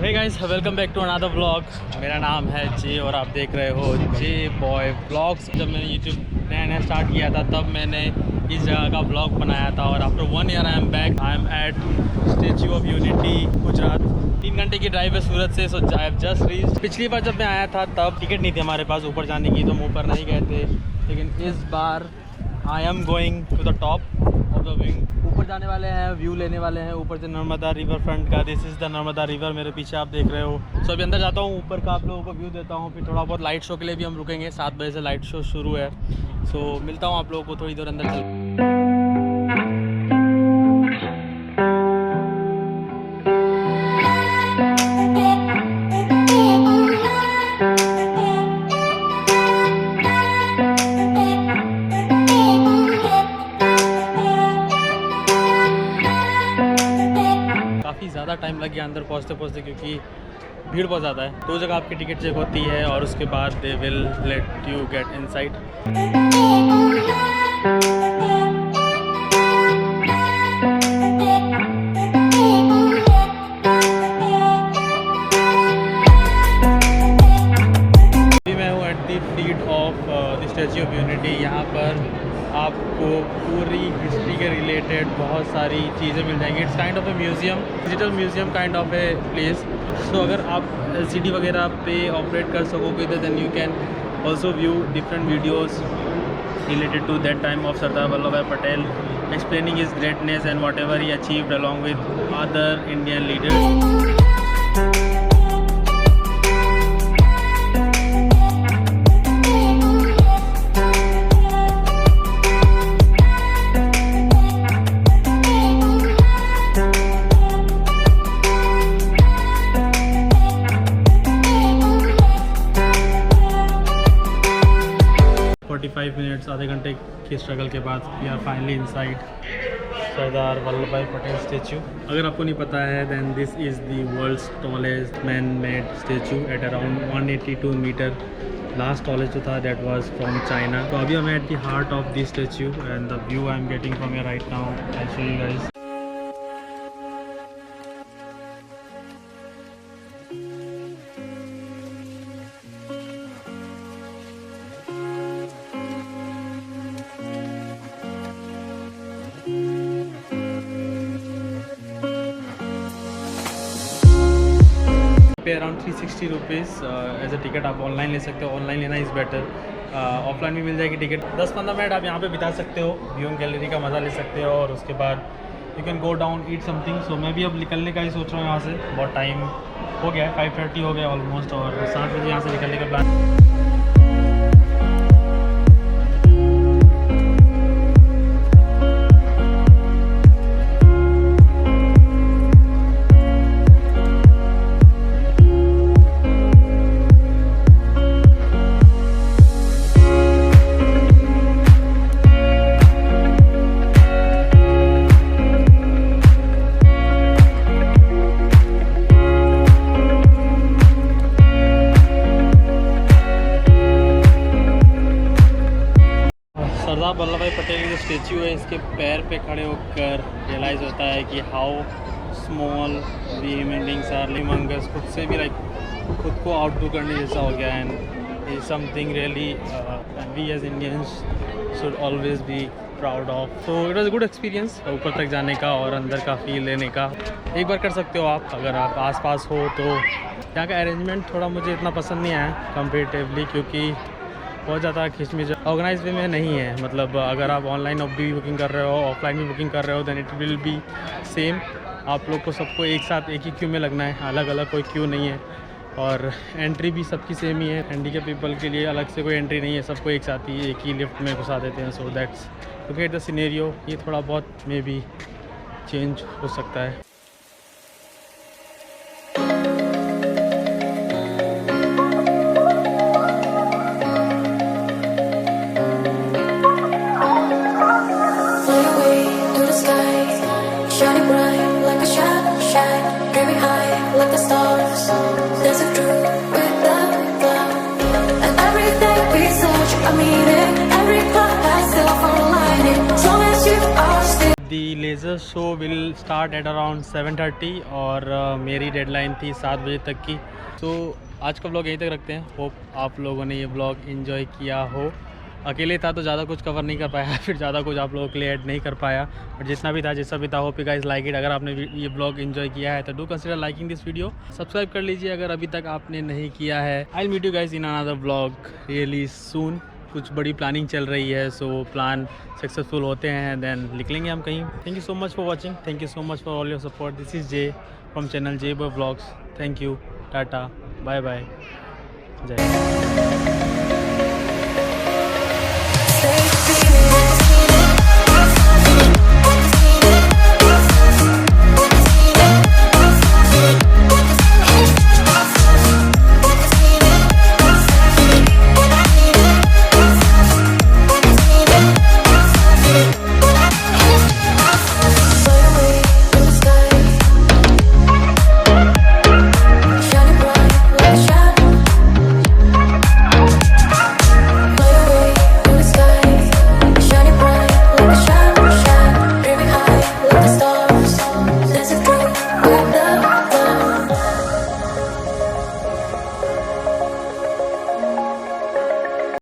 Hey guys, welcome back to another vlog. मेरा नाम है जे और आप देख रहे हो जे बॉय व्लॉग्स। जब मैंने यूट्यूब नया स्टार्ट किया था तब मैंने इस जगह का व्लॉग बनाया था और after 1 year I am back. I am at statue of unity, Gujarat. 3 घंटे की ड्राइव है सूरत से, so I have just reached. पिछली बार जब मैं आया था तब टिकट नहीं थी हमारे पास ऊपर जाने की, तो हम ऊपर नहीं गए थे। लेकिन इस बार I am going to the top of the wing. ऊपर जाने वाले हैं, व्यू लेने वाले हैं ऊपर से नर्मदा रिवर फ्रंट का। This is the Narmada river, मेरे पीछे आप देख रहे हो। सो अभी अंदर जाता हूँ, ऊपर का आप लोगों को व्यू देता हूँ। फिर थोड़ा बहुत लाइट शो के लिए भी हम रुकेंगे। 7 बजे से लाइट शो शुरू है। सो मिलता हूँ आप लोगों को थोड़ी देर अंदर चल। ज़्यादा टाइम लग गया अंदर पहुँचते क्योंकि भीड़ बहुत ज़्यादा है। 2 जगह आपकी टिकट चेक होती है और उसके बाद they will let you get inside. अभी मैं हूँ at the feet of the statue of unity. यहाँ पर आपको पूरी हिस्ट्री के रिलेटेड बहुत सारी चीज़ें मिल जाएंगी। It's kind of a museum, digital museum kind of a place. So अगर आप LCD वगैरह पे ऑपरेट कर सकोगे तो then you can also view different videos related to that time of Sardar Vallabhbhai Patel, explaining his greatness and whatever he achieved along with other Indian leaders. 45 minutes, आधे घंटे के स्ट्रगल के बाद we are finally inside Sardar Vallabh Bhai Patel statue. अगर आपको नहीं पता है then this is the world's tallest man made statue at around 182 metre. Last tallest जो था दैट वाज फ्रॉम चाइना। तो अभी हम at the heart of this statue and the view I am getting from here right now. I show you guys. पे around 360 rupees as a ticket आप online ले सकते हो। ऑनलाइन लेना is better, offline भी मिल जाएगी टिकट। 10-15 मिनट आप यहाँ पे बिता सकते हो, व्यूइंग गैलरी का मज़ा ले सकते हो और उसके बाद you can go down eat something. So मैं भी अब निकलने का ही सोच रहा हूँ यहाँ से। बहुत टाइम हो गया है, 5:30 हो गया ऑलमोस्ट और 7 बजे यहाँ से निकलने का प्लान। सरदार वल्लभ भाई पटेल की जो स्टेचू है, इसके पैर पे खड़े होकर रियलाइज़ होता है कि how small we human beings are. Humongous, खुद से भी लाइक खुद को आउटडू करने जैसा हो गया। And is something really we as Indians should always be proud of. So it was a good experience ऊपर तक जाने का और अंदर का फील लेने का। एक बार कर सकते हो आप अगर आप आसपास हो तो। यहाँ का अरेंजमेंट थोड़ा मुझे इतना पसंद नहीं आया कंपेरेटिवली, क्योंकि बहुत ज़्यादा खिचमिच ऑर्गेनाइज वे में नहीं है। मतलब अगर आप ऑनलाइन भी बुकिंग कर रहे हो, ऑफलाइन भी बुकिंग कर रहे हो, then it will be same. आप लोग को सबको एक साथ एक ही क्यू में लगना है, अलग अलग कोई क्यू नहीं है। और एंट्री भी सबकी सेम ही है। हैंडीकैप पीपल के लिए अलग से कोई एंट्री नहीं है, सबको एक साथ ही एक ही लिफ्ट में घुसा देते हैं। So that's look at the scenario. ये थोड़ा बहुत मे बी चेंज हो सकता है। Show will start at around 7:30 और मेरी डेडलाइन थी 7 बजे तक की। तो आज का ब्लॉग यहीं तक रखते हैं। होप आप लोगों ने ये ब्लॉग एंजॉय किया हो। अकेले था तो ज़्यादा कुछ कवर नहीं कर पाया फिर ज़्यादा कुछ आप लोगों के लिए ऐड नहीं कर पाया, बट जितना भी था जैसा भी था, hope you guys like it. अगर आपने ये ब्लॉग एंजॉय किया है तो do consider liking this video, subscribe कर लीजिए अगर अभी तक आपने नहीं किया है। I will meet you guys in another blog really soon. कुछ बड़ी प्लानिंग चल रही है, सो प्लान सक्सेसफुल होते हैं देन निकलेंगे हम कहीं। Thank you so much for watching, thank you so much for all your support. This is Jae from channel JaeboiVlogs। Thank you, tata, bye bye, जय।